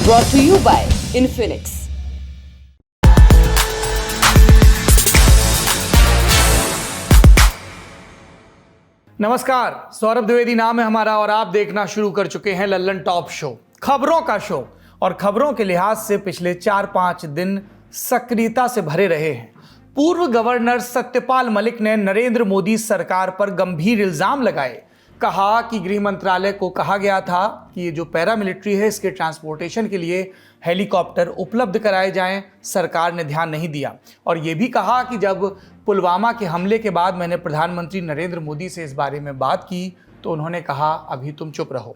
brought to you by Infinix. नमस्कार, सौरभ द्विवेदी नाम है हमारा और आप देखना शुरू कर चुके हैं लल्लन टॉप शो, खबरों का शो। और खबरों के लिहाज से पिछले 4-5 दिन सक्रियता से भरे रहे हैं। पूर्व गवर्नर सत्यपाल मलिक ने नरेंद्र मोदी सरकार पर गंभीर इल्जाम लगाए। कहा कि गृह मंत्रालय को कहा गया था कि ये जो पैरामिलिट्री है इसके ट्रांसपोर्टेशन के लिए हेलीकॉप्टर उपलब्ध कराए जाएं, सरकार ने ध्यान नहीं दिया। और ये भी कहा कि जब पुलवामा के हमले के बाद मैंने प्रधानमंत्री नरेंद्र मोदी से इस बारे में बात की तो उन्होंने कहा अभी तुम चुप रहो।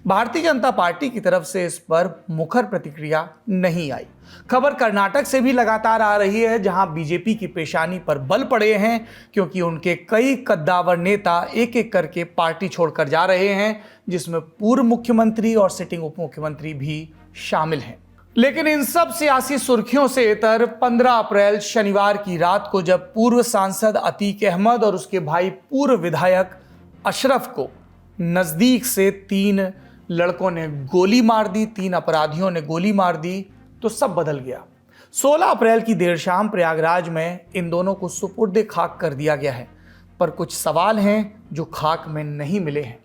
भारतीय जनता पार्टी की तरफ से इस पर मुखर प्रतिक्रिया नहीं आई। खबर कर्नाटक से भी लगातार आ रही है, जहां बीजेपी की पेशानी पर बल पड़े हैं क्योंकि उनके कई कद्दावर नेता एक एक करके पार्टी छोड़कर जा रहे हैं, जिसमें पूर्व मुख्यमंत्री और सिटिंग उप मुख्यमंत्री भी शामिल हैं। लेकिन इन सब सियासी सुर्खियों से इतर 15 अप्रैल शनिवार की रात को जब पूर्व सांसद अतीक अहमद और उसके भाई पूर्व विधायक अशरफ को नजदीक से 3 लड़कों ने गोली मार दी, 3 अपराधियों ने गोली मार दी, तो सब बदल गया। 16 अप्रैल की देर शाम प्रयागराज में इन दोनों को सुपुर्द खाक कर दिया गया है। पर कुछ सवाल हैं जो खाक में नहीं मिले हैं।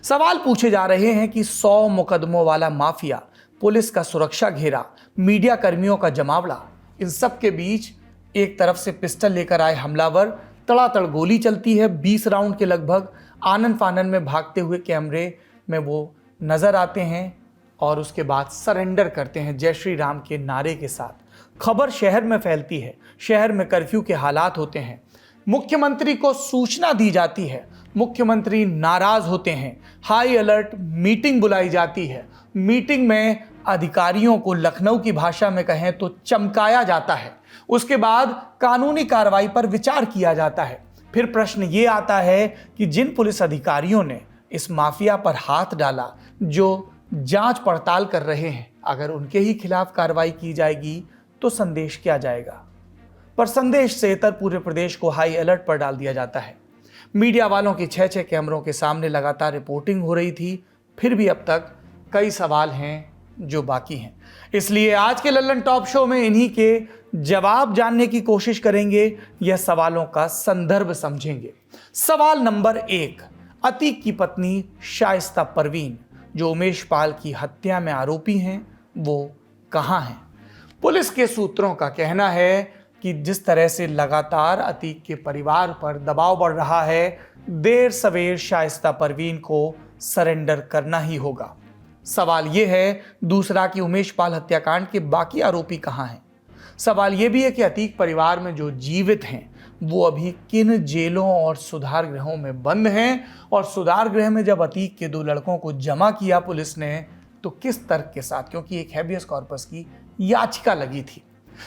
सवाल पूछे जा रहे हैं कि 100 मुकदमों वाला माफिया, पुलिस का सुरक्षा घेरा, मीडिया कर्मियों का जमावड़ा, इन सब के बीच एक तरफ से पिस्टल लेकर आए हमलावर, तड़ातड़ गोली चलती है 20 राउंड के लगभग। आनन फानन में भागते हुए कैमरे में वो नजर आते हैं और उसके बाद सरेंडर करते हैं जय श्री राम के नारे के साथ। खबर शहर में फैलती है, शहर में कर्फ्यू के हालात होते हैं, मुख्यमंत्री को सूचना दी जाती है, मुख्यमंत्री नाराज होते हैं, हाई अलर्ट मीटिंग बुलाई जाती है। मीटिंग में अधिकारियों को लखनऊ की भाषा में कहें तो चमकाया जाता है। उसके बाद कानूनी कार्रवाई पर विचार किया जाता है। फिर प्रश्न ये आता है कि जिन पुलिस अधिकारियों ने इस माफिया पर हाथ डाला, जो जांच पड़ताल कर रहे हैं, अगर उनके ही खिलाफ कार्रवाई की जाएगी तो संदेश क्या जाएगा? पर संदेश से इतर पूरे प्रदेश को हाई अलर्ट पर डाल दिया जाता है। मीडिया वालों की 6-6 कैमरों के सामने लगातार रिपोर्टिंग हो रही थी, फिर भी अब तक कई सवाल हैं जो बाकी हैं। इसलिए आज के लल्लन टॉप शो में इन्हीं के जवाब जानने की कोशिश करेंगे, यह सवालों का संदर्भ समझेंगे। सवाल नंबर 1, अतीक की पत्नी शाइस्ता परवीन जो उमेश पाल की हत्या में आरोपी हैं, वो कहाँ हैं? पुलिस के सूत्रों का कहना है कि जिस तरह से लगातार अतीक के परिवार पर दबाव बढ़ रहा है, देर सवेर शाइस्ता परवीन को सरेंडर करना ही होगा। सवाल यह है दूसरा कि उमेश पाल हत्याकांड के बाकी आरोपी कहाँ हैं? सवाल यह भी है कि अतीक परिवार में जो जीवित हैं वो अभी किन जेलों और सुधार गृहों में बंद हैं, और सुधार गृह में जब अतीक के 2 लड़कों को जमा किया पुलिस ने तो किस तर्क के साथ, क्योंकि एक हैबियस कॉर्पस की याचिका लगी थी।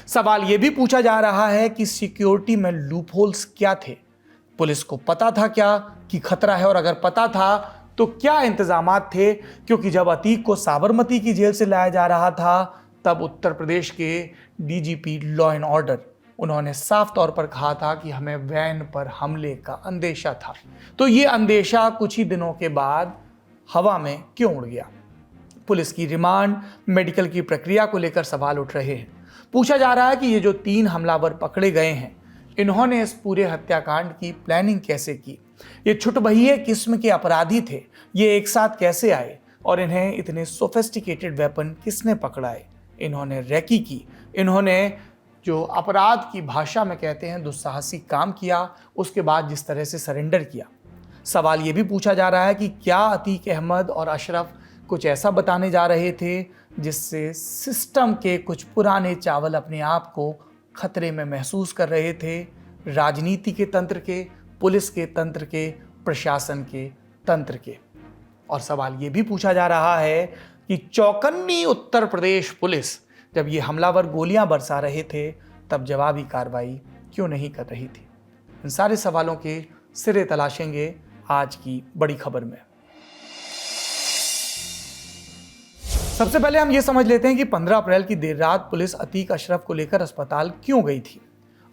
सवाल यह भी पूछा जा रहा है कि सिक्योरिटी में लूपहोल्स क्या थे? पुलिस को पता था क्या कि खतरा है, और अगर पता था तो क्या इंतजामात थे? क्योंकि जब अतीक को साबरमती की जेल से लाया जा रहा था तब उत्तर प्रदेश के डीजीपी लॉ एंड ऑर्डर, उन्होंने साफ तौर पर कहा था कि हमें वैन पर हमले का अंदेशा था। तो ये अंदेशा कुछ ही दिनों के बाद हवा में क्यों उड़ गया? पुलिस की रिमांड, मेडिकल की प्रक्रिया को लेकर सवाल उठ रहे हैं। पूछा जा रहा है कि ये जो 3 हमलावर पकड़े गए हैं, इन्होंने इस पूरे हत्याकांड की प्लानिंग कैसे की? ये छुटभइये किस्म के अपराधी थे, ये एक साथ कैसे आए और इन्हें इतने सोफिस्टिकेटेड वेपन किसने पकड़ाए? इन्होंने रैकी की, इन्होंने जो अपराध की भाषा में कहते हैं दुस्साहसिक काम किया, उसके बाद जिस तरह से सरेंडर किया। सवाल ये भी पूछा जा रहा है कि क्या अतीक अहमद और अशरफ कुछ ऐसा बताने जा रहे थे जिससे सिस्टम के कुछ पुराने चावल अपने आप को खतरे में महसूस कर रहे थे? राजनीति के तंत्र के, पुलिस के तंत्र के, प्रशासन के तंत्र के। और सवाल ये भी पूछा जा रहा है कि चौकन्नी उत्तर प्रदेश पुलिस जब ये हमलावर गोलियां बरसा रहे थे तब जवाबी कार्रवाई क्यों नहीं कर रही थी? इन सारे सवालों के सिरे तलाशेंगे आज की बड़ी खबर में। सबसे पहले हम ये समझ लेते हैं कि 15 अप्रैल की देर रात पुलिस अतीक अशरफ को लेकर अस्पताल क्यों गई थी।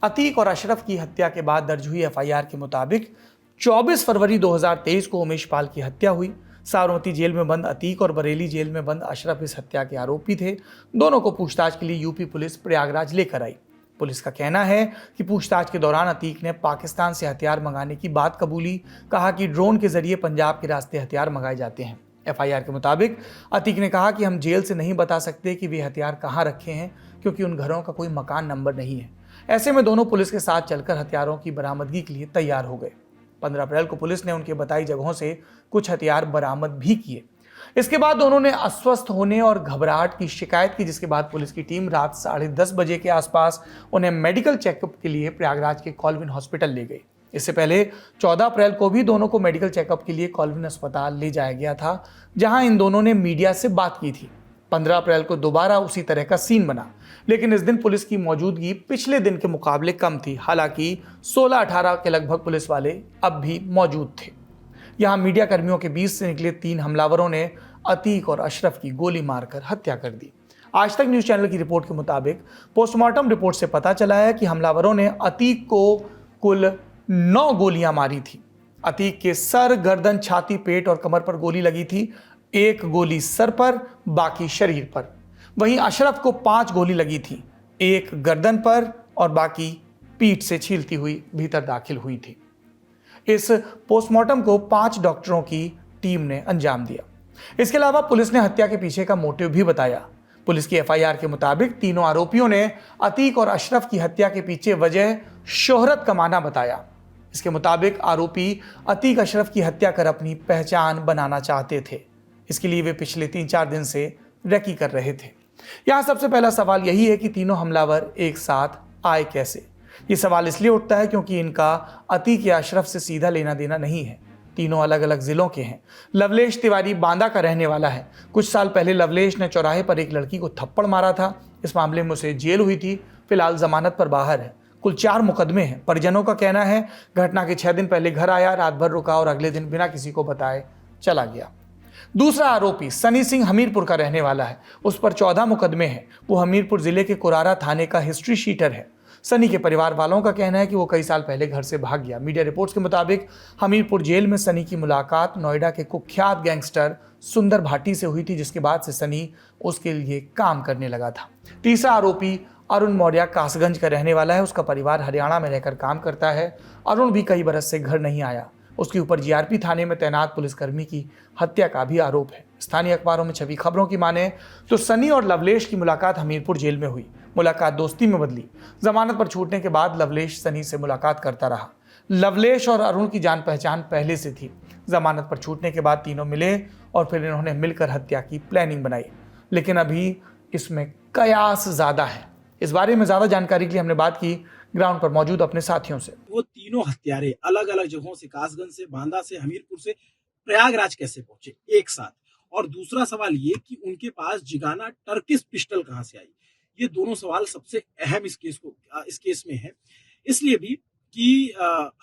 अतीक और अशरफ की हत्या के बाद दर्ज हुई एफआईआर के मुताबिक 24 फरवरी 2023 को उमेश पाल की हत्या हुई। साबरमती जेल में बंद अतीक और बरेली जेल में बंद अशरफ इस हत्या के आरोपी थे। दोनों को पूछताछ के लिए यूपी पुलिस प्रयागराज लेकर आई। पुलिस का कहना है कि पूछताछ के दौरान अतीक ने पाकिस्तान से हथियार मंगाने की बात कबूली। कहा कि ड्रोन के जरिए पंजाब के रास्ते हथियार मंगाए जाते हैं। एफआईआर के मुताबिक अतीक ने कहा कि हम जेल से नहीं बता सकते कि वे हथियार कहाँ रखे हैं, क्योंकि उन घरों का कोई मकान नंबर नहीं है। ऐसे में दोनों पुलिस के साथ चलकर हथियारों की बरामदगी के लिए तैयार हो गए। 15 अप्रैल को पुलिस ने उनके बताई जगहों से कुछ हथियार बरामद भी किए। इसके बाद दोनों ने अस्वस्थ होने और घबराहट की शिकायत की, जिसके बाद पुलिस की टीम रात 10:30 बजे के आसपास उन्हें मेडिकल चेकअप के लिए प्रयागराज के कॉलविन हॉस्पिटल ले गई। इससे पहले 14 अप्रैल को भी दोनों को मेडिकल चेकअप के लिए कॉलविन अस्पताल ले जाया गया था, जहां इन दोनों ने मीडिया से बात की थी। 15 अप्रैल को दोबारा उसी तरह का सीन बना, लेकिन इस दिन पुलिस की मौजूदगी पिछले दिन के मुकाबले कम थी। हालांकि 16-18 के लगभग पुलिस वाले अब भी मौजूद थे। यहां मीडिया कर्मियों के बीच से निकले 3 हमलावरों ने अतीक और अशरफ की गोली मारकर हत्या कर दी। आज तक न्यूज चैनल की रिपोर्ट के मुताबिक पोस्टमार्टम रिपोर्ट से पता चला है कि हमलावरों ने अतीक को कुल 9 गोलियां मारी थी। अतीक के सर, गर्दन, छाती, पेट और कमर पर गोली लगी थी। 1 गोली सर पर, बाकी शरीर पर। वहीं अशरफ को 5 गोली लगी थी, 1 गर्दन पर और बाकी पीठ से छीलती हुई भीतर दाखिल हुई थी। इस पोस्टमार्टम को 5 डॉक्टरों की टीम ने अंजाम दिया। इसके अलावा पुलिस ने हत्या के पीछे का मोटिव भी बताया। पुलिस की एफआईआर के मुताबिक तीनों आरोपियों ने अतीक और अशरफ की हत्या के पीछे वजह शोहरत कमाना बताया। इसके मुताबिक आरोपी अतीक अशरफ की हत्या कर अपनी पहचान बनाना चाहते थे। इसके लिए वे पिछले 3-4 दिन से रेकी कर रहे थे। यहाँ सबसे पहला सवाल यही है कि तीनों हमलावर एक साथ आए कैसे। ये सवाल इसलिए उठता है क्योंकि इनका अतीक या अशरफ से सीधा लेना देना नहीं है। तीनों अलग अलग जिलों के हैं। लवलेश तिवारी बांदा का रहने वाला है। कुछ साल पहले लवलेश ने चौराहे पर एक लड़की को थप्पड़ मारा था। इस मामले में उसे जेल हुई थी। फिलहाल जमानत पर बाहर है। कुल 4 मुकदमे हैं। परिजनों का कहना है घटना के 6 दिन पहले घर आया, रात भर रुका और अगले दिन बिना किसी को बताए चला गया। दूसरा आरोपी सनी सिंह हमीरपुर का रहने वाला है। उस पर 14 मुकदमे हैं। वो हमीरपुर जिले के कुरारा थाने का हिस्ट्री शीटर है। सनी के परिवार वालों का कहना है कि वो कई साल पहले घर से भाग गया। मीडिया रिपोर्ट्स के मुताबिक हमीरपुर जेल में सनी की मुलाकात नोएडा के कुख्यात गैंगस्टर सुंदर भाटी से हुई थी, जिसके बाद से सनी उसके लिए काम करने लगा था। तीसरा आरोपी अरुण मौर्य कासगंज का रहने वाला है। उसका परिवार हरियाणा में रहकर काम करता है। अरुण भी कई बरस से घर नहीं आया। उसके ऊपर जीआरपी थाने में तैनात पुलिसकर्मी की हत्या का भी आरोप है। स्थानीय अखबारों में छपी खबरों की माने तो सनी और लवलेश की मुलाकात हमीरपुर जेल में हुई। मुलाकात दोस्ती में बदली। जमानत पर छूटने के बाद लवलेश सनी से मुलाकात करता रहा। लवलेश और अरुण की जान पहचान पहले से थी। जमानत पर छूटने के बाद तीनों मिले और फिर इन्होंने मिलकर हत्या की प्लानिंग बनाई। लेकिन अभी इसमें कयास ज्यादा है। इस बारे में ज्यादा जानकारी के लिए हमने बात की ग्राउंड पर मौजूद अपने साथियों से। वो तीनों हत्यारे अलग अलग जगहों से, कासगंज से, बांदा से, हमीरपुर से प्रयागराज कैसे पहुंचे एक साथ? और दूसरा सवाल ये कि उनके पास जिगाना टर्किश पिस्टल कहां से आई? ये दोनों सवाल सबसे अहम इस केस में है। इसलिए भी कि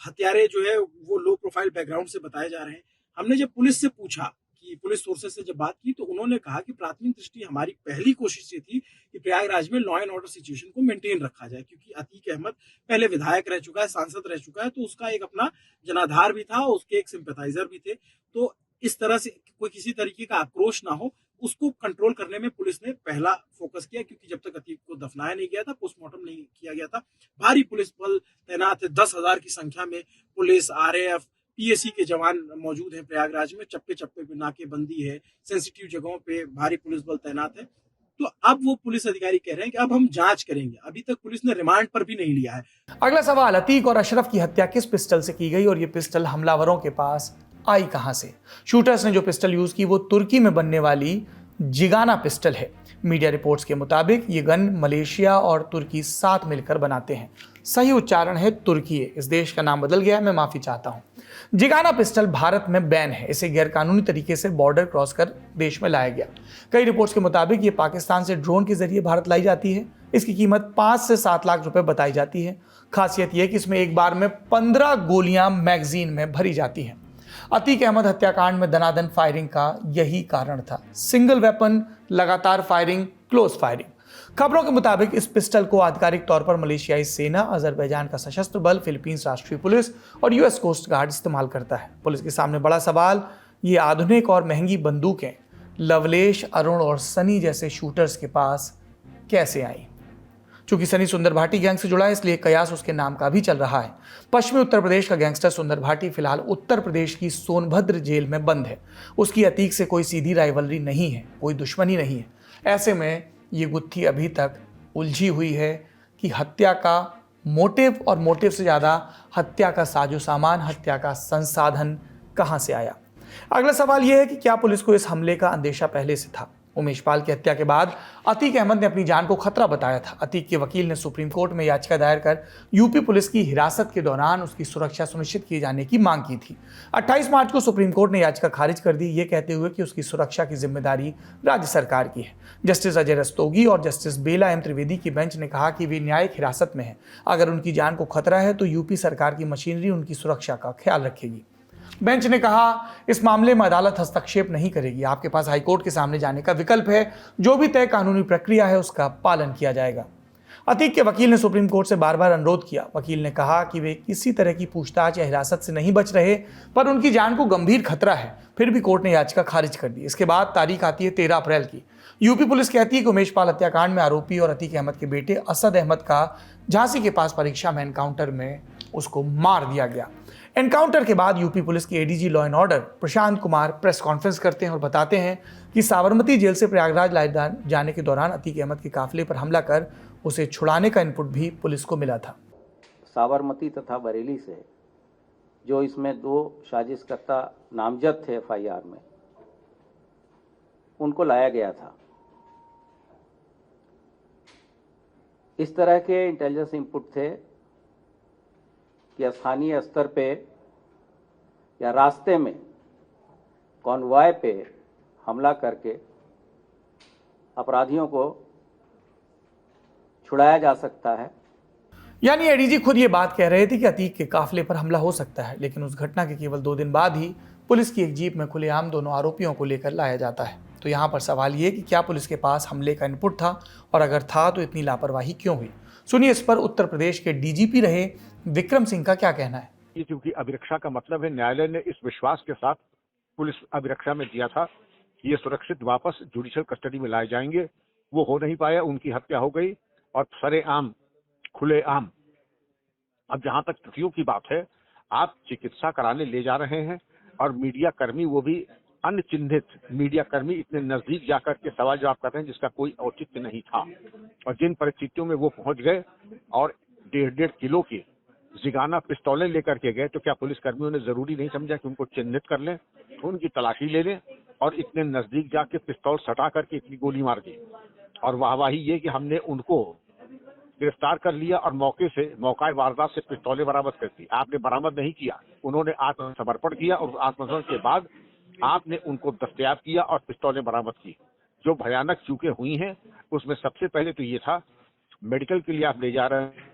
हत्यारे जो है वो लो प्रोफाइल बैकग्राउंड से बताए जा रहे हैं। हमने जब पुलिस से पूछा कि पुलिस सोर्सेस से जब बात की तो उन्होंने कहा कि प्राथमिक दृष्टि हमारी पहली कोशिश ये थी कि प्रयागराज में लॉ एंड ऑर्डर सिचुएशन को मेंटेन रखा जाए, क्योंकि अतीक अहमद पहले विधायक रह चुका है, सांसद रह चुका है, तो उसका एक अपना जनाधार भी था, उसके एक सिंपैथाइजर भी थे। तो इस तरह से कोई किसी तरीके का आक्रोश ना हो, उसको कंट्रोल करने में पुलिस ने पहला फोकस किया, क्योंकि जब तक अतीक को दफनाया नहीं गया था, पोस्टमार्टम नहीं किया गया था, भारी पुलिस बल तैनात है। 10,000 की संख्या में पुलिस, आरएएफ, पीएसी के जवान मौजूद हैं प्रयागराज में। चप्पे चप्पे पे नाकेबंदी है, सेंसिटिव जगहों पे भारी पुलिस बल तैनात है। तो अब वो पुलिस अधिकारी कह रहे हैं कि अब हम जांच करेंगे। अभी तक पुलिस ने रिमांड पर भी नहीं लिया है। अगला सवाल, अतीक और अशरफ की हत्या किस पिस्टल से की गई और ये पिस्टल हमलावरों के पास आई कहां से? शूटर्स ने जो पिस्टल यूज की वो तुर्की में बनने वाली जिगाना पिस्टल है। मीडिया रिपोर्ट्स के मुताबिक ये गन मलेशिया और तुर्की साथ मिलकर बनाते हैं। सही उच्चारण है तुर्की। इस देश का नाम बदल गया है, मैं माफी चाहता हूं। जिगाना पिस्टल भारत में बैन है। इसे गैरकानूनी तरीके से बॉर्डर क्रॉस कर देश में लाया गया। कई रिपोर्ट्स के मुताबिक ये पाकिस्तान से ड्रोन के जरिए भारत लाई जाती है। इसकी कीमत 5 से 7 लाख रुपए बताई जाती है। खासियत यह कि इसमें एक बार में 15 गोलियां मैगजीन में भरी जाती हैं। अतीक अहमद हत्याकांड में दनादन फायरिंग का यही कारण था। सिंगल वेपन, लगातार फायरिंग, क्लोज फायरिंग। खबरों के मुताबिक इस पिस्टल को आधिकारिक तौर पर मलेशियाई सेना, अजरबैजान का सशस्त्र बल, फिलीपींस राष्ट्रीय पुलिस और यूएस कोस्ट गार्ड इस्तेमाल करता है। पुलिस के सामने बड़ा सवाल ये आधुनिक और महंगी बंदूकें लवलेश, अरुण और सनी जैसे शूटर्स के पास कैसे आई। चूंकि सनी सुंदर भाटी गैंग से जुड़ा है, इसलिए कयास उसके नाम का भी चल रहा है। पश्चिमी उत्तर प्रदेश का गैंगस्टर सुंदर भाटी फिलहाल उत्तर प्रदेश की सोनभद्र जेल में बंद है। उसकी अतीक से कोई सीधी राइवलरी नहीं है, कोई दुश्मनी नहीं है। ऐसे में ये गुत्थी अभी तक उलझी हुई है कि हत्या का मोटिव और मोटिव से ज़्यादा हत्या का साजो सामान, हत्या का संसाधन कहाँ से आया। अगला सवाल यह है कि क्या पुलिस को इस हमले का अंदेशा पहले से था। उमेश पाल की हत्या के बाद अतीक अहमद ने अपनी जान को खतरा बताया था। अतीक के वकील ने सुप्रीम कोर्ट में याचिका दायर कर यूपी पुलिस की हिरासत के दौरान उसकी सुरक्षा सुनिश्चित किए जाने की मांग की थी। 28 मार्च को सुप्रीम कोर्ट ने याचिका खारिज कर दी, ये कहते हुए कि उसकी सुरक्षा की जिम्मेदारी राज्य सरकार की है। जस्टिस अजय रस्तोगी और जस्टिस बेला एम त्रिवेदी की बेंच ने कहा कि वे न्यायिक हिरासत में है। अगर उनकी जान को खतरा है तो यूपी सरकार की मशीनरी उनकी सुरक्षा का ख्याल रखेगी। बेंच ने कहा, इस मामले में अदालत हस्तक्षेप नहीं करेगी। आपके पास हाईकोर्ट के सामने जाने का विकल्प है। जो भी तय कानूनी प्रक्रिया है उसका पालन किया जाएगा। अतीक के वकील ने सुप्रीम कोर्ट से बार बार अनुरोध किया। वकील ने कहा कि वे किसी तरह की पूछताछ या हिरासत से नहीं बच रहे, पर उनकी जान को गंभीर खतरा है। फिर भी कोर्ट ने याचिका खारिज कर दी। इसके बाद तारीख आती है 13 अप्रैल की। यूपी पुलिस कहती है कि उमेश पाल हत्याकांड में आरोपी और अतीक अहमद के बेटे असद अहमद का झांसी के पास परीक्षा में एनकाउंटर में उसको मार दिया गया। एनकाउंटर के बाद यूपी पुलिस के ADG law and order Prashant Kumar press conference करते हैं और बताते हैं कि साबरमती जेल से प्रयागराज लाए जाने के दौरान अतीक अहमद के काफिले पर हमला कर उसे छुड़ाने का इनपुट भी पुलिस को मिला था। साबरमती तथा बरेली से जो इसमें 2 साजिशकर्ता नामजद थे एफआईआर में, उनको लाया गया था। इस तरह के इंटेलिजेंस इनपुट थे कि स्थानीय स्तर पे या रास्ते में कॉन्वॉय पे हमला करके अपराधियों को छुड़ाया जा सकता है। यानी एडीजी खुद ये बात कह रहे थे कि अतीक के काफिले पर हमला हो सकता है, लेकिन उस घटना के केवल 2 दिन बाद ही पुलिस की एक जीप में खुलेआम दोनों आरोपियों को लेकर लाया जाता है। तो यहाँ पर सवाल ये कि क्या पुलिस के पास हमले का इनपुट था, और अगर था तो इतनी लापरवाही क्यों हुई। सुनिए इस पर उत्तर प्रदेश के डीजीपी रहे विक्रम सिंह का क्या कहना है। ये क्योंकि अभिरक्षा का मतलब है, न्यायालय ने इस विश्वास के साथ पुलिस अभिरक्षा में दिया था ये सुरक्षित वापस जुडिशियल कस्टडी में लाए जाएंगे। वो हो नहीं पाया, उनकी हत्या हो गई और सरेआम खुलेआम। अब जहां तक त्रुटियों की बात है, आप चिकित्सा कराने ले जा रहे हैं और मीडिया कर्मी, वो भी अनचिन्हित मीडिया कर्मी, इतने नजदीक जाकर के सवाल जवाब कर रहे हैं जिसका कोई औचित्य नहीं था। और जिन परिस्थितियों में वो पहुंच गए और 1.5 किलो की जिगाना पिस्तौलें लेकर के गए, तो क्या पुलिस कर्मियों ने जरूरी नहीं समझा कि उनको चिन्हित कर लें, उनकी तलाशी ले लें और इतने नजदीक जाके पिस्तौल सटा करके इतनी गोली मार दी। और वाहवाही ये कि हमने उनको गिरफ्तार कर लिया और मौका वारदात से पिस्तौलें बरामद कर दी। आपने बरामद नहीं किया, उन्होंने आत्मसमर्पण किया और आत्मसमर्पण के बाद आपने उनको दस्तयाब किया और पिस्तौलें बरामद की। जो भयानक चूकें हुई हैं उसमें सबसे पहले तो ये था, मेडिकल के लिए आप ले जा रहे हैं,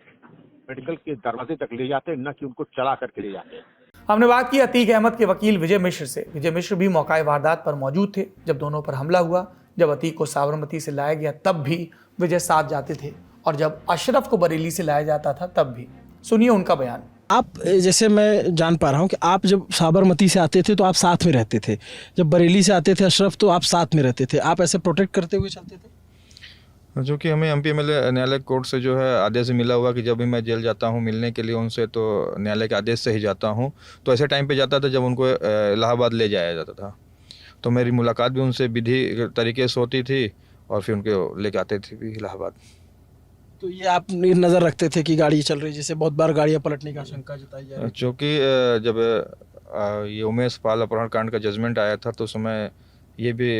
मेडिकल के दरवाजे तक ले जाते, न कि उनको चला करके ले जाते। हमने बात की अतीक अहमद के वकील विजय मिश्र से। विजय मिश्र भी मौका वारदात पर मौजूद थे जब दोनों पर हमला हुआ। जब अतीक को साबरमती से लाया गया तब भी विजय साथ जाते थे, और जब अशरफ को बरेली से लाया जाता था तब भी। सुनिए उनका बयान। आप, जैसे मैं जान पा रहा हूँ कि आप जब साबरमती से आते थे तो आप साथ में रहते थे, जब बरेली से आते थे अशरफ तो आप साथ में रहते थे। आप ऐसे प्रोटेक्ट करते हुए चलते थे? जो कि हमें एमपी एमएलए न्यायालय कोर्ट से जो है आदेश मिला हुआ कि जब भी मैं जेल जाता हूँ मिलने के लिए उनसे, तो न्यायालय के आदेश से ही जाता हूँ। तो ऐसे टाइम पे जाता था जब उनको इलाहाबाद ले जाया जाता था, तो मेरी मुलाकात भी उनसे विधि तरीके से होती थी और फिर उनको लेके आते थे भी इलाहाबाद। तो ये आप नज़र रखते थे कि गाड़ी चल रही, जैसे बहुत बार गाड़ियाँ पलटने का आशंका जताई जा रही है? चूँकि जब ये उमेश पाल अपहरण कांड का जजमेंट आया था तो उस समय ये भी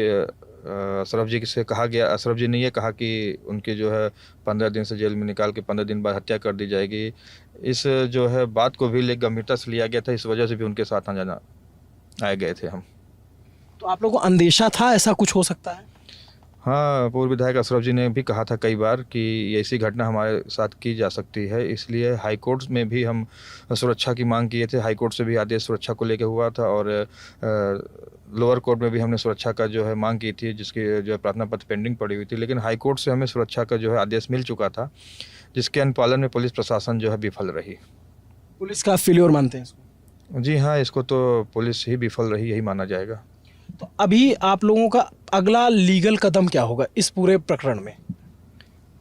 अशरफ जी से कहा गया, अशरफ जी ने ये कहा कि उनके जो है 15 दिन से जेल में निकाल के 15 दिन बाद हत्या कर दी जाएगी। इस जो है बात को भी ले गंभीरता से लिया गया था, इस वजह से भी उनके साथ जाना आए गए थे हम। तो आप लोगों को अंदेशा था ऐसा कुछ हो सकता है? हाँ, पूर्व विधायक अशरफ जी ने भी कहा था कई बार कि ऐसी घटना हमारे साथ की जा सकती है, इसलिए हाई कोर्ट में भी हम सुरक्षा की मांग किए थे। हाई कोर्ट से भी आदेश सुरक्षा को लेकर हुआ था और लोअर कोर्ट में भी हमने सुरक्षा का जो है मांग की थी, जिसकी जो है प्रार्थना पत्र पेंडिंग पड़ी हुई थी। लेकिन हाई कोर्ट से हमें सुरक्षा का जो है आदेश मिल चुका था, जिसके अनुपालन में पुलिस प्रशासन जो है विफल रही। पुलिस का फेल्योर मानते हैं इसको? जी हाँ, इसको तो पुलिस ही विफल रही, यही माना जाएगा। तो अभी आप लोगों का अगला लीगल कदम क्या होगा इस पूरे प्रकरण में?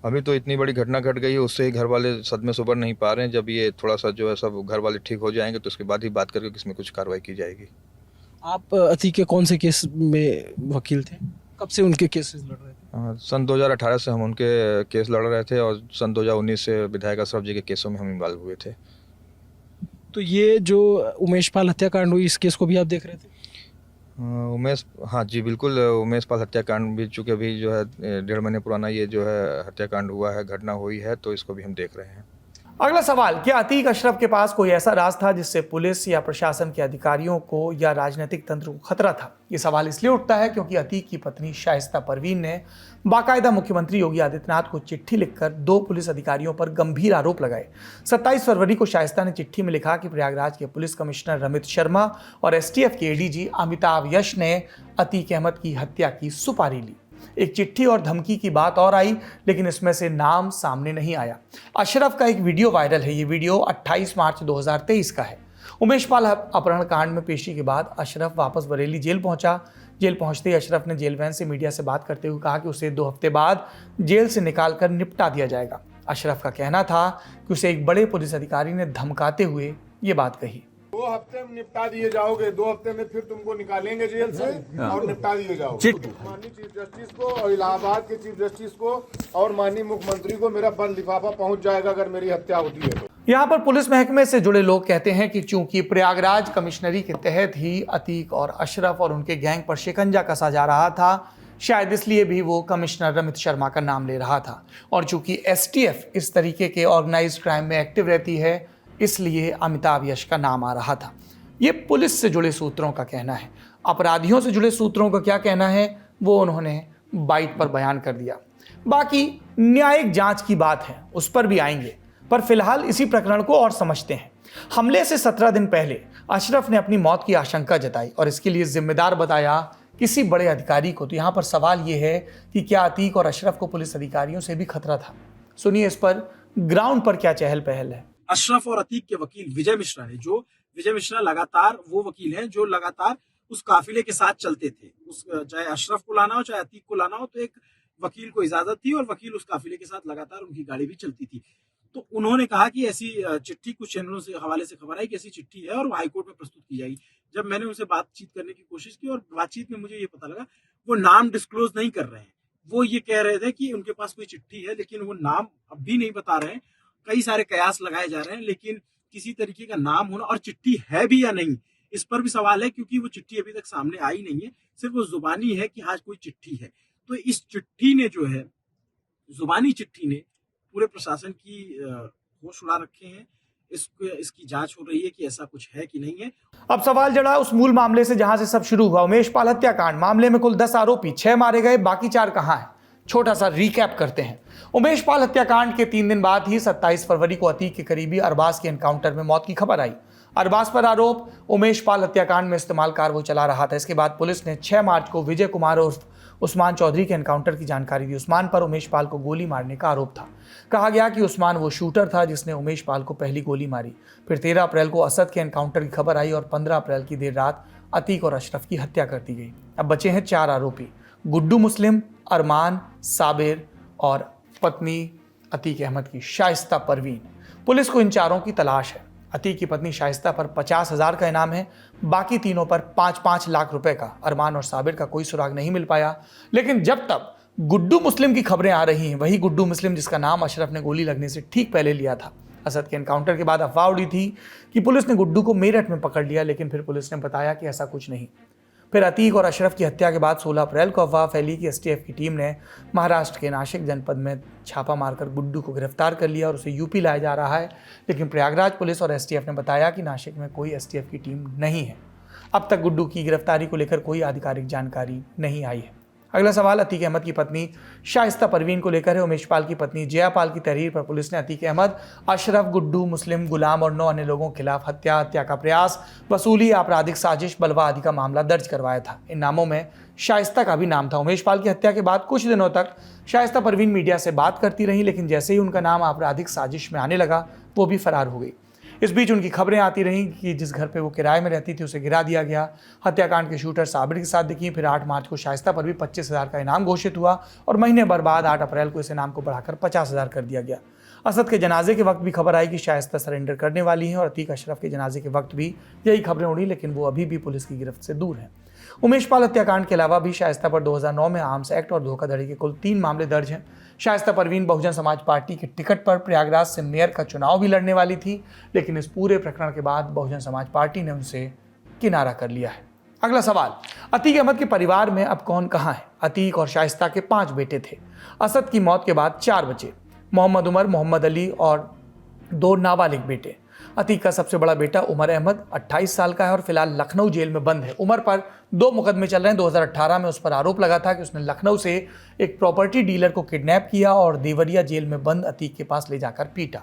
अभी तो इतनी बड़ी घटना घट गई है, उससे ही घर वाले सदमे से उबर नहीं पा रहे हैं। जब ये थोड़ा सा जो है सब घर वाले ठीक हो जाएंगे तो उसके बाद ही बात करके इसमें कुछ कार्रवाई की जाएगी। आप अतीक के कौन से केस में वकील थे? कब से उनके केसेस लड़ रहे थे? सन 2018 से हम उनके केस लड़ रहे थे और सन 2019 से विधायक अशरफ जी के केसों में हम इन्वॉल्व हुए थे। तो ये जो उमेश पाल हत्याकांड हुई, इस केस को भी आप देख रहे थे? उमेश, हाँ जी बिल्कुल, उमेश पाल हत्याकांड भी चूँकि अभी जो है 1.5 महीने पुराना ये जो है हत्याकांड हुआ है, घटना हुई है, तो इसको भी हम देख रहे हैं। अगला सवाल, क्या अतीक अशरफ के पास कोई ऐसा राज था जिससे पुलिस या प्रशासन के अधिकारियों को या राजनीतिक तंत्र को खतरा था? ये सवाल इसलिए उठता है क्योंकि अतीक की पत्नी शाइस्ता परवीन ने बाकायदा मुख्यमंत्री योगी आदित्यनाथ को चिट्ठी लिखकर 2 पुलिस अधिकारियों पर गंभीर आरोप लगाए। 27 फरवरी को शाइस्ता ने चिट्ठी में लिखा कि प्रयागराज के पुलिस कमिश्नर रमित शर्मा और एसटीएफ के एडीजी अमिताभ यश ने अतीक अहमद की हत्या की सुपारी ली। एक चिट्ठी और धमकी की बात और आई, लेकिन इसमें से नाम सामने नहीं आया। अशरफ का एक वीडियो वायरल है। ये वीडियो 28 मार्च 2023 का है। उमेश पाल अपहरण कांड में पेशी के बाद अशरफ वापस बरेली जेल पहुंचा। जेल पहुंचते ही अशरफ ने जेल वैन से मीडिया से बात करते हुए कहा कि उसे 2 हफ्ते बाद जेल से निकालकर निपटा दिया जाएगा। अशरफ का कहना था कि उसे एक बड़े पुलिस अधिकारी ने धमकाते हुए ये बात कही। 2 हफ्ते में निपटा दिए जाओगे, 2 हफ्ते में फिर तुमको निकालेंगे जेल से और निपटा दिए जाओगे। माननीय चीफ जस्टिस को और इलाहाबाद के चीफ जस्टिस को और माननीय मुख्यमंत्री को मेरा बंद लिफाफा पहुंच जाएगा अगर मेरी हत्या होती है तो। यहाँ पर पुलिस महकमे से जुड़े लोग कहते हैं कि चूंकि प्रयागराज कमिश्नरी के तहत ही अतीक और अशरफ और उनके गैंग पर शिकंजा कसा जा रहा था, शायद इसलिए भी वो कमिश्नर रमित शर्मा का नाम ले रहा था। और चूंकि एसटीएफ इस तरीके के ऑर्गेनाइज्ड क्राइम में एक्टिव रहती है, इसलिए अमिताभ यश का नाम आ रहा था। ये पुलिस से जुड़े सूत्रों का कहना है। अपराधियों से जुड़े सूत्रों का क्या कहना है वो उन्होंने बाइट पर बयान कर दिया। बाकी न्यायिक जांच की बात है, उस पर भी आएंगे, पर फिलहाल इसी प्रकरण को और समझते हैं। हमले से 17 दिन पहले अशरफ ने अपनी मौत की आशंका जताई और इसके लिए जिम्मेदार बताया किसी बड़े अधिकारी को। तो यहाँ पर सवाल ये है कि क्या अतीक और अशरफ को पुलिस अधिकारियों से भी खतरा था? सुनिए इस पर ग्राउंड पर क्या चहल पहल है। अशरफ और अतीक के वकील विजय मिश्रा ने, जो विजय मिश्रा लगातार वो वकील हैं जो लगातार उस काफिले के साथ चलते थे। उस चाहे अशरफ को लाना हो चाहे अतीक को लाना हो, तो एक वकील को इजाजत थी और वकील उस काफिले के साथ लगातार उनकी गाड़ी भी चलती थी। तो उन्होंने कहा कि ऐसी चिट्ठी, कुछ चैनलों से हवाले से खबर आई कि ऐसी चिट्ठी है और वो हाईकोर्ट में प्रस्तुत की जाएगी। जब मैंने उनसे बातचीत करने की कोशिश की और बातचीत में मुझे ये पता लगा वो नाम डिस्क्लोज नहीं कर रहे हैं। वो ये कह रहे थे कि उनके पास कोई चिट्ठी है, लेकिन वो नाम अब भी नहीं बता रहे हैं। कई सारे कयास लगाए जा रहे हैं, लेकिन किसी तरीके का नाम होना और चिट्ठी है भी या नहीं, इस पर भी सवाल है, क्योंकि वो चिट्ठी अभी तक सामने आई नहीं है। सिर्फ वो जुबानी है कि हाँ कोई चिट्ठी है। तो इस चिट्ठी ने जो है, जुबानी चिट्ठी ने पूरे प्रशासन की होश उड़ा रखे हैं। इसकी जांच हो रही है कि ऐसा कुछ है कि नहीं है। अब सवाल जड़ा उस मूल मामले से जहां से सब शुरू हुआ। उमेश पाल हत्याकांड मामले में कुल 10 आरोपी, 6 मारे गए, बाकी 4 कहां हैं? छोटा सा रिकैप करते हैं। उमेश पाल हत्याकांड के 3 दिन बाद ही 27 फरवरी को अतीक के करीबी अरबाज के एनकाउंटर में मौत की खबर आई। अरबाज पर आरोप, उमेश पाल हत्याकांड में इस्तेमाल कार वो चला रहा था। इसके बाद पुलिस ने 6 मार्च को विजय कुमार उर्फ उस्मान चौधरी के एनकाउंटर की जानकारी दी। उस्मान पर उमेश पाल को गोली मारने का आरोप था। कहा गया कि उस्मान वो शूटर था जिसने उमेश पाल को पहली गोली मारी। फिर 13 अप्रैल को असद के एनकाउंटर की खबर आई और 15 अप्रैल की देर रात अतीक और अशरफ की हत्या कर दी गई। अब बचे हैं 4 आरोपी, गुड्डू मुस्लिम, अरमान, साबिर और पत्नी अतीक अहमद की शाइस्ता परवीन। पुलिस को इन 4 की तलाश है। अतीक की पत्नी शाइस्ता पर 50,000 का इनाम है, बाकी तीनों पर 5-5 लाख रुपए का। अरमान और साबिर का कोई सुराग नहीं मिल पाया। लेकिन जब तक गुड्डू मुस्लिम की खबरें आ रही हैं, वही गुड्डू मुस्लिम जिसका नाम अशरफ ने गोली लगने से ठीक पहले लिया था। असद के एनकाउंटर के बाद अफवाह उड़ी थी कि पुलिस ने गुड्डू को मेरठ में पकड़ लिया, लेकिन फिर पुलिस ने बताया कि ऐसा कुछ नहीं। फिर अतीक और अशरफ की हत्या के बाद 16 अप्रैल को अफवाह फैली कि एसटीएफ की टीम ने महाराष्ट्र के नासिक जनपद में छापा मारकर गुड्डू को गिरफ्तार कर लिया और उसे यूपी लाया जा रहा है। लेकिन प्रयागराज पुलिस और एसटीएफ ने बताया कि नासिक में कोई एसटीएफ की टीम नहीं है। अब तक गुड्डू की गिरफ्तारी को लेकर कोई आधिकारिक जानकारी नहीं आई है। अगला सवाल अतीक अहमद की पत्नी शाइस्ता परवीन को लेकर है। उमेश पाल की पत्नी जया पाल की तहरीर पर पुलिस ने अतीक अहमद, अशरफ, गुड्डू मुस्लिम, गुलाम और 9 अन्य लोगों के खिलाफ हत्या का प्रयास, वसूली, आपराधिक साजिश, बलवा आदि का मामला दर्ज करवाया था। इन नामों में शाइस्ता का भी नाम था। उमेश पाल की हत्या के बाद कुछ दिनों तक शाइस्ता परवीन मीडिया से बात करती रही, लेकिन जैसे ही उनका नाम आपराधिक साजिश में आने लगा वो भी फरार हो गई। इस बीच उनकी खबरें आती रहीं कि जिस घर पे वो किराए में रहती थी उसे गिरा दिया गया। हत्याकांड के शूटर साबिर के साथ दिखी। फिर 8 मार्च को शाइस्ता पर भी 25,000 का इनाम घोषित हुआ और महीने भर बाद 8 अप्रैल को इस इनाम को बढ़ाकर 50,000 कर दिया गया। असद के जनाजे के वक्त भी खबर आई कि शाइस्ता सरेंडर करने वाली हैं और अतीक अशरफ के जनाजे के वक्त भी यही खबरें उड़ी, लेकिन वो अभी भी पुलिस की गिरफ्त से दूर हैं। उमेश पाल हत्याकांड के अलावा भी शाइस्ता पर 2009 में आर्म्स एक्ट और धोखाधड़ी के कुल 3 मामले दर्ज हैं। शाइस्ता परवीन बहुजन समाज पार्टी के टिकट पर प्रयागराज से मेयर का चुनाव भी लड़ने वाली थी, लेकिन इस पूरे प्रकरण के बाद बहुजन समाज पार्टी ने उनसे किनारा कर लिया है। अगला सवाल, अतीक अहमद के परिवार में अब कौन कहां है? अतीक और शाइस्ता के 5 बेटे थे। असद की मौत के बाद 4 बचे, मोहम्मद उमर, मोहम्मद अली और 2 नाबालिग बेटे। अतीक का सबसे बड़ा बेटा उमर अहमद 28 साल का है और फिलहाल लखनऊ जेल में बंद है। उमर पर 2 मुकदमे चल रहे हैं। 2018 में उस पर आरोप लगा था कि उसने लखनऊ से एक प्रॉपर्टी डीलर को किडनैप किया और देवरिया जेल में बंद अतीक के पास ले जाकर पीटा।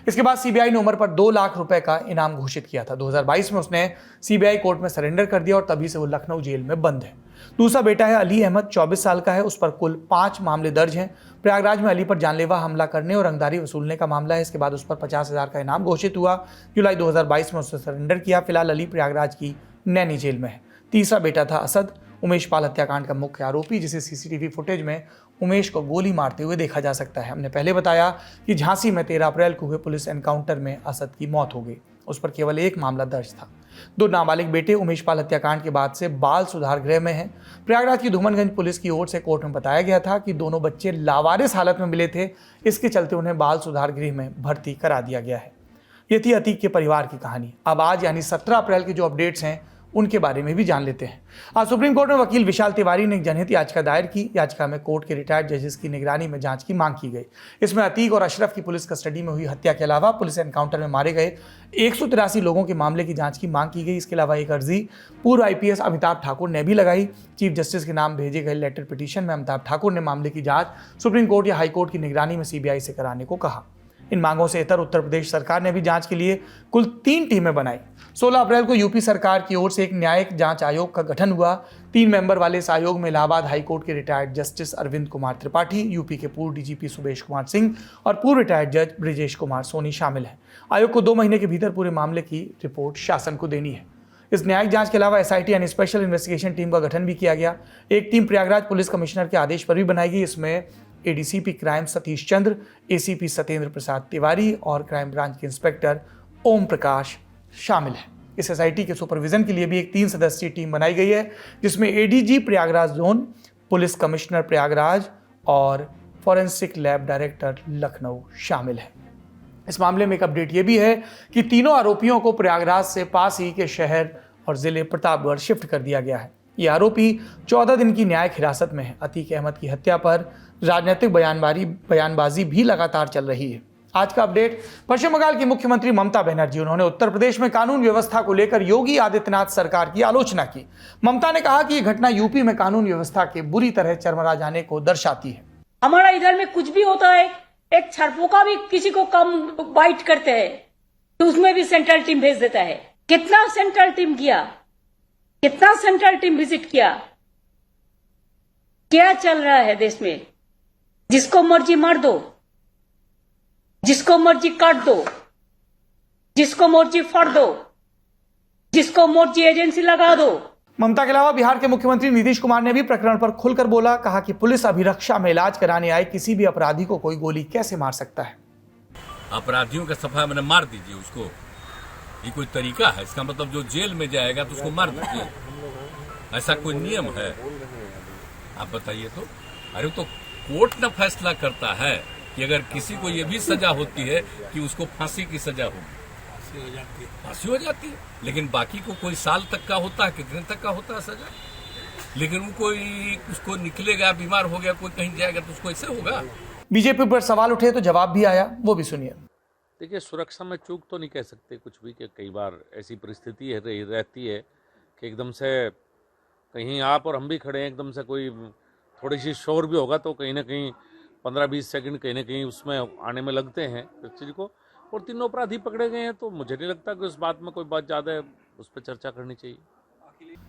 इसके बाद सीबीआई ने उमर पर 2 लाख रुपए का इनाम घोषित किया था। 2022 में उसने सीबीआई कोर्ट में सरेंडर कर दिया और तभी से वो लखनऊ जेल में बंद है। दूसरा बेटा है अली अहमद, 24 साल का है। उस पर कुल 5 मामले दर्ज हैं। प्रयागराज में अली पर जानलेवा हमला करने और रंगदारी वसूलने का मामला है। इसके बाद उस पर 50,000 का इनाम घोषित हुआ। जुलाई 2022 में उसने सरेंडर किया। फिलहाल अली प्रयागराज की नैनी जेल में है। तीसरा बेटा था असद, उमेश पाल हत्याकांड का मुख्य आरोपी, जिसे सीसीटीवी फुटेज में उमेश को गोली मारते हुए देखा जा सकता है। हमने पहले बताया कि झांसी में 13 अप्रैल को हुए पुलिस एनकाउंटर में असद की मौत हो गई। उस पर केवल 1 मामला दर्ज था। 2 नाबालिग बेटे उमेश पाल हत्याकांड के बाद से बाल सुधार गृह में हैं। प्रयागराज की धूमनगंज पुलिस की ओर से कोर्ट में बताया गया था कि दोनों बच्चे लावारिस हालत में मिले थे, इसके चलते उन्हें बाल सुधार गृह में भर्ती करा दिया गया है। ये थी अतीक के परिवार की कहानी। अब आज यानी 17 अप्रैल के जो अपडेट्स हैं उनके बारे में भी जान लेते हैं। आज सुप्रीम कोर्ट में वकील विशाल तिवारी ने एक जनहित याचिका दायर की। याचिका में कोर्ट के रिटायर्ड जजेस की निगरानी में जांच की मांग की गई। इसमें अतीक और अशरफ की पुलिस कस्टडी में हुई हत्या के अलावा पुलिस एनकाउंटर में मारे गए 183 लोगों के मामले की जांच की मांग की गई। इसके अलावा एक अर्जी पूर्व आईपीएस अमिताभ ठाकुर ने भी लगाई। चीफ जस्टिस के नाम भेजे गए लेटर पिटीशन में अमिताभ ठाकुर ने मामले की जांच सुप्रीम कोर्ट या हाईकोर्ट की निगरानी में सीबीआई से कराने को कहा। इन मांगों से इतर उत्तर प्रदेश सरकार ने भी जांच के लिए कुल 3 टीमें बनाई। 16 अप्रैल को यूपी सरकार की ओर से एक न्यायिक जांच आयोग का गठन हुआ। 3 मेंबर वाले इस आयोग में इलाहाबाद हाईकोर्ट के retired justice Arvind Kumar Tripathi, UP के पूर्व डीजीपी सुबेश कुमार सिंह और पूर्व रिटायर्ड जज ब्रिजेश कुमार सोनी शामिल हैं। आयोग को 2 महीने के भीतर पूरे मामले की रिपोर्ट शासन को देनी है। इस न्यायिक जांच के अलावा एसआईटी यानी स्पेशल इन्वेस्टिगेशन टीम का गठन भी किया गया। एक टीम प्रयागराज पुलिस कमिश्नर के आदेश पर भी बनाई गई। इसमें ADCP crime Satish Chandra, ACP Satyendra Prasad Tiwari और क्राइम ब्रांच के इंस्पेक्टर ओम प्रकाश शामिल हैं। इस एसआईटी के सुपरविजन के लिए भी एक 3 सदस्यीय टीम बनाई गई है, जिसमें ADG Prayagraj zone, police commissioner Prayagraj और फॉरेंसिक लैब डायरेक्टर लखनऊ शामिल है। इस मामले में एक अपडेट ये भी है कि तीनों आरोपियों को प्रयागराज से पास ही के शहर और जिले प्रतापगढ़ शिफ्ट कर दिया गया है। ये आरोपी 14 दिन की न्यायिक हिरासत में है। अतीक अहमद की हत्या पर राजनीतिक बयानबाजी भी लगातार चल रही है। आज का अपडेट, पश्चिम बंगाल की मुख्यमंत्री ममता बनर्जी, उन्होंने उत्तर प्रदेश में कानून व्यवस्था को लेकर योगी आदित्यनाथ सरकार की आलोचना की। ममता ने कहा कि यह घटना यूपी में कानून व्यवस्था के बुरी तरह चरमरा जाने को दर्शाती है। हमारा इधर में कुछ भी होता है, एक छरपोका भी किसी को कम बाइट करते हैं तो उसमें भी सेंट्रल टीम भेज देता है। कितना सेंट्रल टीम किया, कितना सेंट्रल टीम विजिट किया? क्या चल रहा है देश में? जिसको मर्जी मार दो, जिसको मर्जी काट दो, जिसको मर्जी फाड़ दो, जिसको मर्जी एजेंसी लगा दो। ममता के अलावा बिहार के मुख्यमंत्री नीतीश कुमार ने भी प्रकरण पर खुलकर बोला। कहा कि पुलिस अभिरक्षा में इलाज कराने आए किसी भी अपराधी को कोई गोली कैसे मार सकता है। अपराधियों का सफाया मैंने मार दीजिए, उसको ये कोई तरीका है? इसका मतलब जो जेल में जाएगा तो उसको मार दीजिए, ऐसा कोई नियम है? आप बताइए तो। अरे तो कोर्ट ना फैसला करता है कि अगर किसी को ये भी सजा होती है कि उसको फांसी की सजा होगी, फांसी हो जाती है। लेकिन बाकी को कोई साल तक का होता है, कितने तक का होता है सजा। लेकिन वो कोई उसको निकलेगा, बीमार हो गया, कोई कहीं जाएगा तो उसको ऐसे होगा। बीजेपी पर सवाल उठे तो जवाब भी आया, वो भी सुनिए। देखिए, सुरक्षा में चूक तो नहीं कह सकते कुछ भी, कि कई बार ऐसी परिस्थिति रहती है कि एकदम से कहीं आप और हम भी खड़े हैं, एकदम से कोई थोड़ी सी शोर भी होगा तो कहीं ना कहीं 15-20 सेकंड कहीं ना कहीं उसमें आने में लगते हैं इस चीज़ को। और तीनों अपराधी पकड़े गए हैं तो मुझे नहीं लगता कि उस बात में कोई बात ज़्यादा उस पर चर्चा करनी चाहिए।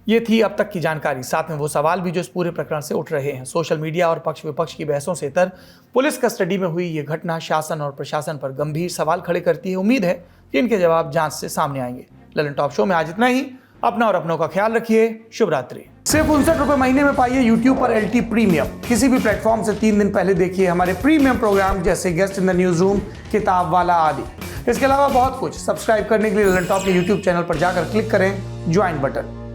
ये थी अब तक की जानकारी, साथ में वो सवाल भी जो इस पूरे प्रकरण से उठ रहे हैं। सोशल मीडिया और पक्ष विपक्ष की बहसों से इतर पुलिस कस्टडी में हुई ये घटना शासन और प्रशासन पर गंभीर सवाल खड़े करती है। उम्मीद है कि इनके जवाब जांच से सामने आएंगे। ललन टॉप शो में आज इतना ही। अपना और अपनों का ख्याल रखिए। शुभ रात्रि। सिर्फ 59 रुपए महीने में पाइए यूट्यूब पर LT प्रीमियम। किसी भी प्लेटफॉर्म से 3 दिन पहले देखिए हमारे प्रीमियम प्रोग्राम जैसे guest in the news room, किताब वाला आदि। इसके अलावा बहुत कुछ। सब्सक्राइब करने के लिए ललन टॉप के यूट्यूब चैनल पर जाकर क्लिक करें ज्वाइन बटन।